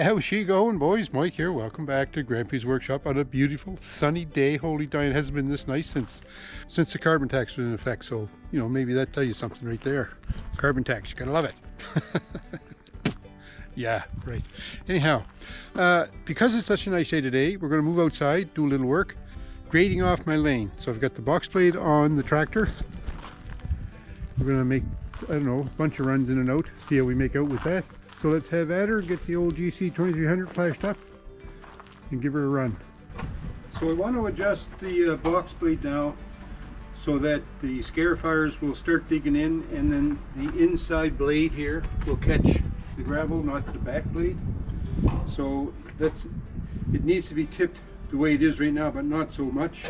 How's she going, boys? Mike here. Welcome back to Grampy's Workshop on a beautiful sunny day. Holy Diane, it hasn't been this nice since the carbon tax was in effect. So, you know, maybe that tells you something right there. Carbon tax, you gotta love it. Yeah, right. Anyhow, because it's such a nice day today, we're gonna move outside, do a little work, grading off my lane. So I've got the box blade on the tractor. We're gonna make, I don't know, a bunch of runs in and out, see how we make out with that. So let's have at her, get the old GC 2300 flashed up and give her a run. So I want to adjust the box blade now so that the scarifiers will start digging in, and then the inside blade here will catch the gravel, not the back blade. So it needs to be tipped the way it is right now, but not so much.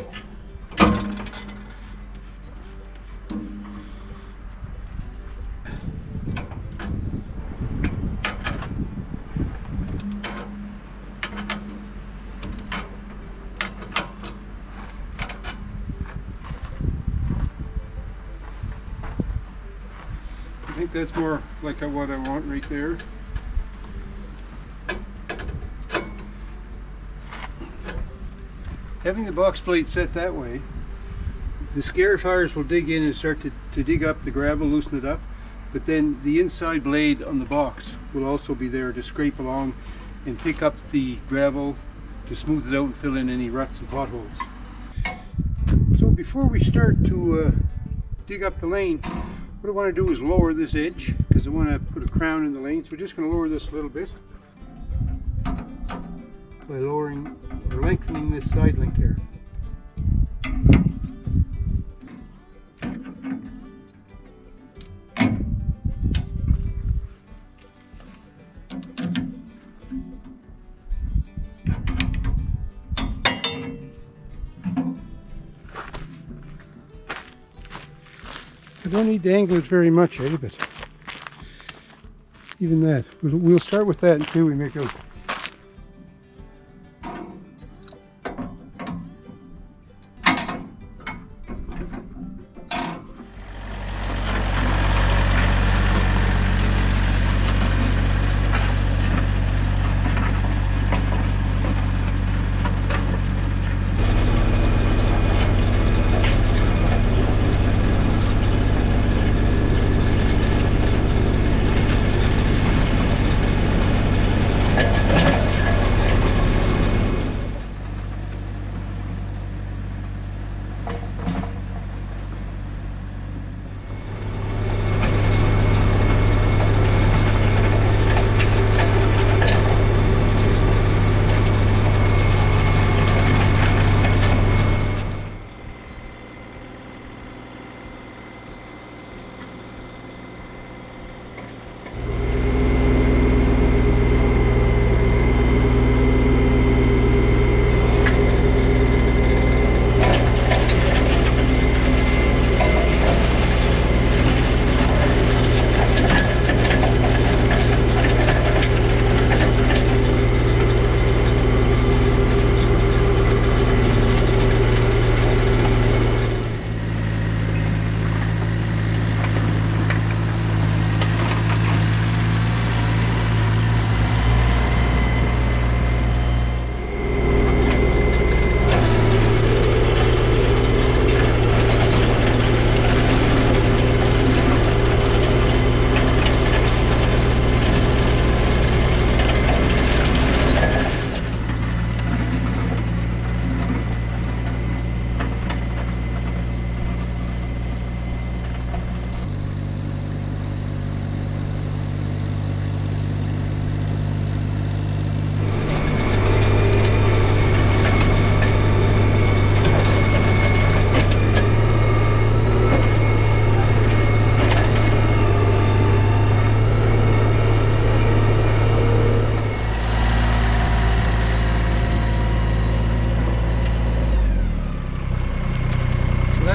I think that's more like what I want right there. Having the box blade set that way, the scarifiers will dig in and start to dig up the gravel, loosen it up, but then the inside blade on the box will also be there to scrape along and pick up the gravel to smooth it out and fill in any ruts and potholes. So before we start to dig up the lane, what I want to do is lower this edge because I want to put a crown in the lane. So we're just going to lower this a little bit by lowering or lengthening this side link here. I don't need to angle it very much, but even that. We'll start with that and see what we make out.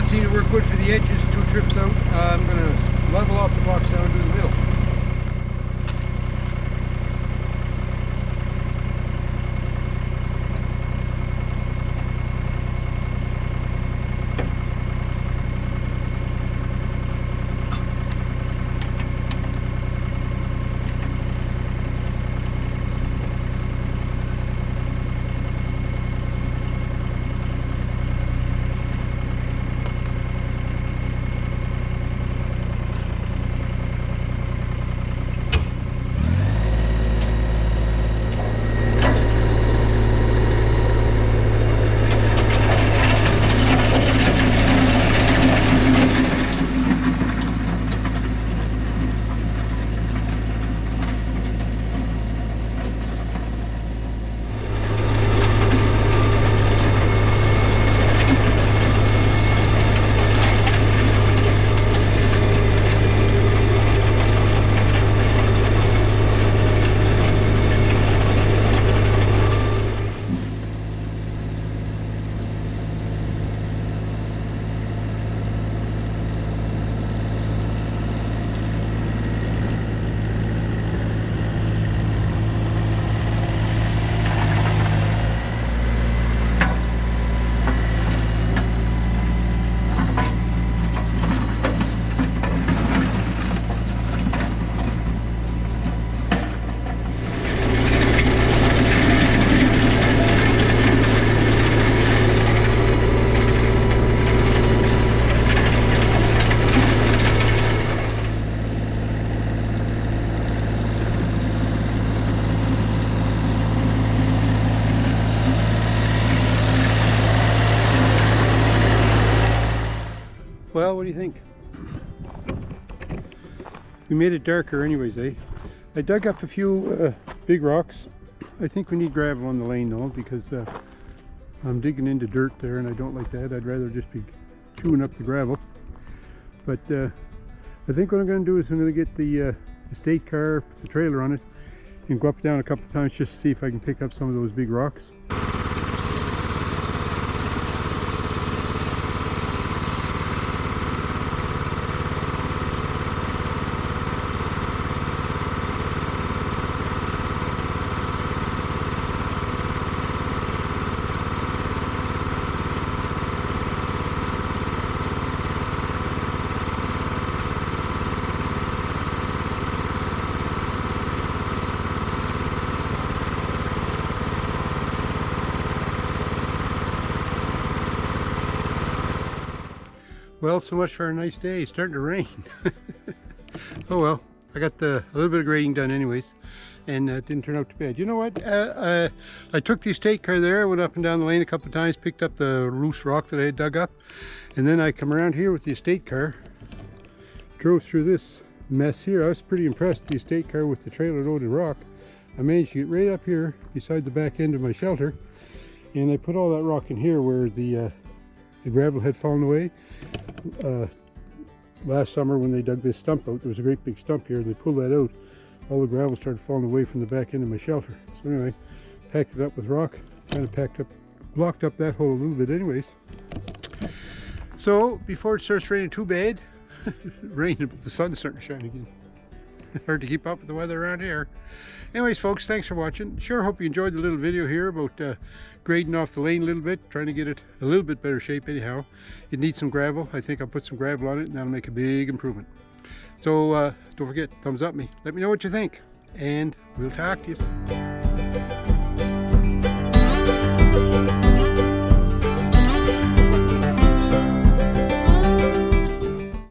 Seemed to work good for the edges, 2 trips out. I'm going to level off the box down and do the middle. Well, what do you think? We made it darker anyways, eh? I dug up a few big rocks. I think we need gravel on the lane though, because I'm digging into dirt there and I don't like that. I'd rather just be chewing up the gravel. But I think what I'm going to do is I'm going to get the estate car, put the trailer on it, and go up and down a couple of times just to see if I can pick up some of those big rocks. Well, so much for a nice day. It's starting to rain. Oh well, I got a little bit of grading done anyways, and it didn't turn out too bad. You know what? I took the estate car there, went up and down the lane a couple of times, picked up the loose rock that I had dug up, and then I come around here with the estate car, drove through this mess here. I was pretty impressed. The estate car with the trailer loaded rock. I managed to get right up here beside the back end of my shelter, and I put all that rock in here where the gravel had fallen away. Last summer when they dug this stump out, there was a great big stump here. They pulled that out. All the gravel started falling away from the back end of my shelter. So anyway, packed it up with rock, kind of blocked up that hole a little bit anyways. So before it starts raining too bad, raining, but the sun's starting to shine again. Hard to keep up with the weather around here. Anyways, folks, thanks for watching. Sure hope you enjoyed the little video here about grading off the lane a little bit, trying to get it a little bit better shape anyhow. It needs some gravel. I think I'll put some gravel on it and that'll make a big improvement. So don't forget, thumbs up me. Let me know what you think, and we'll talk to you.